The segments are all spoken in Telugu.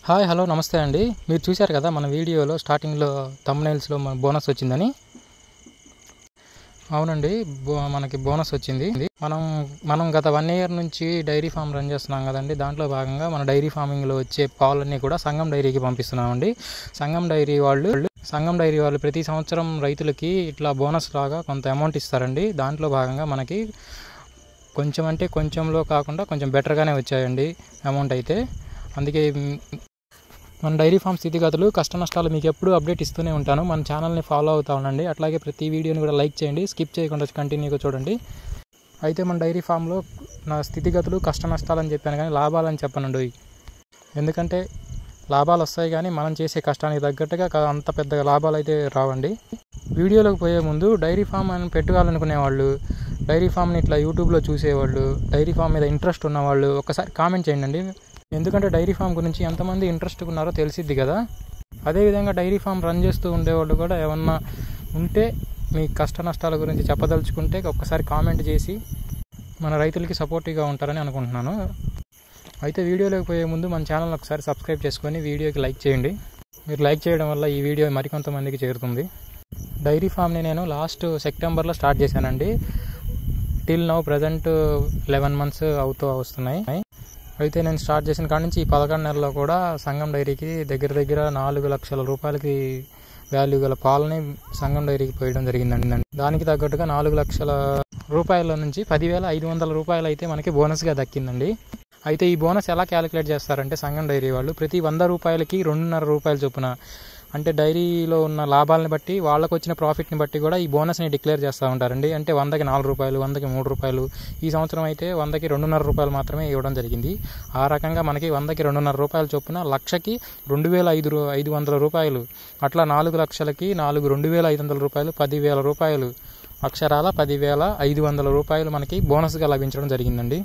హాయ్ హలో నమస్తే అండి. మీరు చూశారు కదా మన వీడియోలో స్టార్టింగ్లో థంబ్నెయిల్స్లో మన బోనస్ వచ్చిందని. అవునండి, మనకి బోనస్ వచ్చింది. మనం గత 1 year నుంచి డైరీ ఫామ్ రన్ చేస్తున్నాం కదండి. దాంట్లో భాగంగా మన డైరీ ఫార్మింగ్లో వచ్చే పాలన్నీ కూడా సంగం డైరీకి పంపిస్తున్నామండి. సంగం డైరీ వాళ్ళు ప్రతి సంవత్సరం రైతులకి ఇట్లా బోనస్ లాగా కొంత అమౌంట్ ఇస్తారండి. దాంట్లో భాగంగా మనకి కొంచెం అంటే కొంచెంలో కాకుండా కొంచెం బెటర్గానే వచ్చాయండి అమౌంట్ అయితే. అందుకే మన డైరీ ఫామ్ స్థితిగతులు కష్ట నష్టాలు మీకు ఎప్పుడూ అప్డేట్ ఇస్తూనే ఉంటాను. మన ఛానల్ని ఫాలో అవుతా ఉండండి. అట్లాగే ప్రతి వీడియోని కూడా లైక్ చేయండి, స్కిప్ చేయకుండా కంటిన్యూగా చూడండి. అయితే మన డైరీ ఫామ్లో నా స్థితిగతులు కష్ట నష్టాలు అని చెప్పాను, కానీ లాభాలని చెప్పనండి. ఎందుకంటే లాభాలు వస్తాయి కానీ మనం చేసే కష్టానికి తగ్గట్టుగా అంత పెద్ద లాభాలు అయితే రావండి. వీడియోలోకి పోయే ముందు డైరీ ఫామ్ అని పెట్టుకోవాలనుకునేవాళ్ళు, డైరీ ఫామ్ని ఇట్లా యూట్యూబ్లో చూసేవాళ్ళు, డైరీ ఫామ్ మీద ఇంట్రెస్ట్ ఉన్నవాళ్ళు ఒకసారి కామెంట్ చేయండి. ఎందుకంటే డైరీ ఫామ్ గురించి ఎంతమంది ఇంట్రెస్ట్ ఉన్నారో తెలిసిద్ది కదా. అదేవిధంగా డైరీ ఫామ్ రన్ చేస్తూ ఉండేవాళ్ళు కూడా ఏమన్నా ఉంటే మీ కష్ట నష్టాల గురించి చెప్పదలుచుకుంటే ఒక్కసారి కామెంట్ చేసి మన రైతులకి సపోర్టివ్గా ఉంటారని అనుకుంటున్నాను. అయితే వీడియోలోకి పోయే ముందు మన ఛానల్ ఒకసారి సబ్స్క్రైబ్ చేసుకొని వీడియోకి లైక్ చేయండి. మీరు లైక్ చేయడం వల్ల ఈ వీడియో మరికొంతమందికి చేరుతుంది. డైరీ ఫామ్ని నేను లాస్ట్ సెప్టెంబర్లో స్టార్ట్ చేశానండి. టిల్ నౌ ప్రజెంట్ 11 months అవుతూ వస్తున్నాయి. అయితే నేను స్టార్ట్ చేసిన కాడి నుంచి ఈ 11 నెలల్లో కూడా సంగం డైరీకి దగ్గర 4 లక్షల రూపాయలకి వాల్యూ గల పాలని సంగం డైరీకి పోయడం జరిగిందండి. దానికి తగ్గట్టుగా 4 లక్షల రూపాయల నుంచి 10,500 రూపాయలు అయితే మనకి బోనస్గా దక్కిందండి. అయితే ఈ బోనస్ ఎలా క్యాలిక్యులేట్ చేస్తారంటే సంగం డైరీ వాళ్ళు ప్రతి 100 రూపాయలకి 2.5 రూపాయలు చొప్పున, అంటే డైరీలో ఉన్న లాభాలను బట్టి వాళ్ళకు వచ్చిన ప్రాఫిట్ని బట్టి కూడా ఈ బోనస్ని డిక్లేర్ చేస్తూ ఉంటారండి. అంటే 100కి 4 రూపాయలు, 100కి 3 రూపాయలు, ఈ సంవత్సరం అయితే 100కి 2.5 రూపాయలు మాత్రమే ఇవ్వడం జరిగింది. ఆ రకంగా మనకి 100కి 2.5 రూపాయలు చొప్పున లక్షకి 2,500 రూపాయలు, అట్లా 4 లక్షలకి 2,500 రూపాయలు, 10,000 రూపాయలు, అక్షరాల 10,500 రూపాయలు మనకి బోనస్గా లభించడం జరిగిందండి.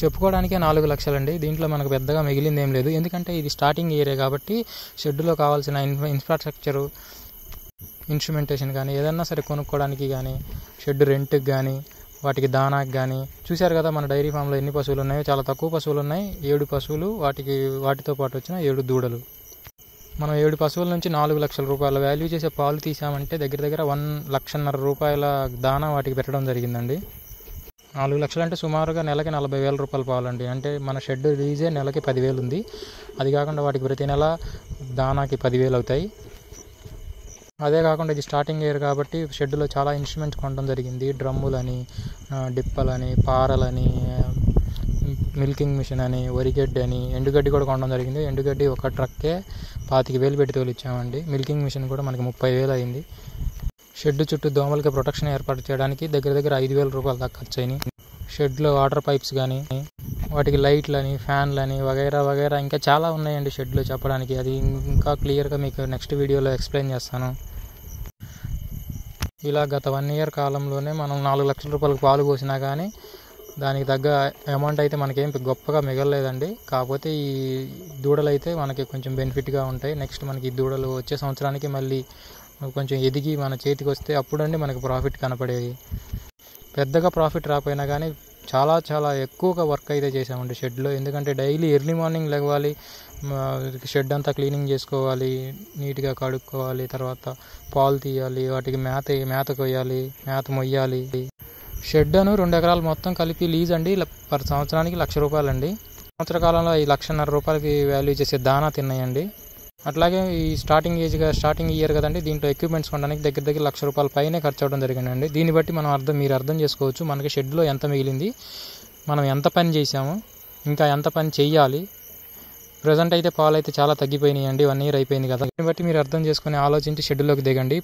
చెప్పుకోవడానికే 4 లక్షలండి. దీంట్లో మనకు పెద్దగా మిగిలింది ఏం లేదు. ఎందుకంటే ఇది స్టార్టింగ్ ఏరియా కాబట్టి షెడ్లో కావాల్సిన ఇన్ఫ్రాస్ట్రక్చరు, ఇన్స్ట్రుమెంటేషన్ కానీ ఏదన్నా సరే కొనుక్కోవడానికి కానీ, షెడ్ రెంట్కి కానీ, వాటికి దానాకి కానీ. చూశారు కదా మన డైరీ ఫామ్లో ఎన్ని పశువులు ఉన్నాయో, చాలా తక్కువ పశువులు ఉన్నాయి. 7 పశువులు, వాటితో పాటు వచ్చిన 7 దూడలు. మనం 7 పశువుల నుంచి 4 లక్షల రూపాయల వాల్యూ చేసే పాలు తీసామంటే దగ్గర 1,50,000 రూపాయల దానా వాటికి పెట్టడం జరిగిందండి. 4 లక్షలు అంటే సుమారుగా నెలకి 40,000 రూపాయలు పాలండి. అంటే మన షెడ్ లీజే నెలకి 10,000 ఉంది. అది కాకుండా వాటికి ప్రతి నెల దానాకి 10,000 అవుతాయి. అదే కాకుండా ఇది స్టార్టింగ్ ఇయర్ కాబట్టి షెడ్లో చాలా ఇన్స్ట్రుమెంట్స్ కొనడం జరిగింది. డ్రమ్ములని, డిప్పలని, పారలని, మిల్కింగ్ మిషన్ అని, వరిగడ్డి అని, ఎండుగడ్డి కూడా కొనడం జరిగింది. ఎండుగడ్డి ఒక ట్రక్కే 25,000 పెట్టి తోలిచ్చామండి. మిల్కింగ్ మిషన్ కూడా మనకి 30,000 అయింది. షెడ్ చుట్టూ దోమలకి ప్రొటెక్షన్ ఏర్పాటు చేయడానికి దగ్గర 5,000 రూపాయలు దాకా ఖర్చు అయినాయి. షెడ్లో వాటర్ పైప్స్ కానీ, వాటికి లైట్లని, ఫ్యాన్లని వగైరా ఇంకా చాలా ఉన్నాయండి షెడ్లో చెప్పడానికి. అది ఇంకా క్లియర్గా మీకు నెక్స్ట్ వీడియోలో ఎక్స్ప్లెయిన్ చేస్తాను. ఇలా గత 1 year కాలంలోనే మనం 4 లక్షల రూపాయలకు పాలు పోసినా కానీ దానికి తగ్గ అమౌంట్ అయితే మనకేం గొప్పగా మిగలలేదండి. కాకపోతే ఈ దూడలు అయితే మనకి కొంచెం బెనిఫిట్గా ఉంటాయి. నెక్స్ట్ మనకి ఈ దూడలు వచ్చే సంవత్సరానికి మళ్ళీ కొంచెం ఎదిగి మన చేతికి వస్తే అప్పుడండి మనకు ప్రాఫిట్ కనపడేది. పెద్దగా ప్రాఫిట్ రాకపోయినా కానీ చాలా ఎక్కువగా వర్క్ అయితే చేసామండి షెడ్లో. ఎందుకంటే డైలీ ఎర్లీ మార్నింగ్ లెగవాలి, షెడ్ అంతా క్లీనింగ్ చేసుకోవాలి, నీట్గా కడుక్కోవాలి, తర్వాత పాలు తీయాలి, వాటికి మేత కొయ్యాలి, మేత మొయ్యాలి. షెడ్ అను 2 ఎకరాలు మొత్తం కలిపి లీజ్ అండి పర్ సంవత్సరానికి 1,00,000 రూపాయలండి. సంవత్సర కాలంలో 1,50,000 రూపాయలకి వాల్యూ చేసే దానా తిన్నాయండి. అట్లాగే ఈ స్టార్టింగ్ ఇయర్ కదండి, దీంట్లో ఎక్విప్మెంట్స్ కొనడానికి దగ్గర 1,00,000 రూపాయల పైనే ఖర్చు అవడం జరిగిందండి. దీన్ని బట్టి మీరు అర్థం చేసుకోవచ్చు మనకి షెడ్లో ఎంత మిగిలింది, మనం ఎంత పని చేసాము, ఇంకా ఎంత పని చెయ్యాలి. ప్రజెంట్ అయితే పాలు అయితే చాలా తగ్గిపోయినాయండి. 1 year అయిపోయింది కదా. దీన్ని బట్టి మీరు అర్థం చేసుకుని ఆలోచించి షెడ్లోకి దిగండి.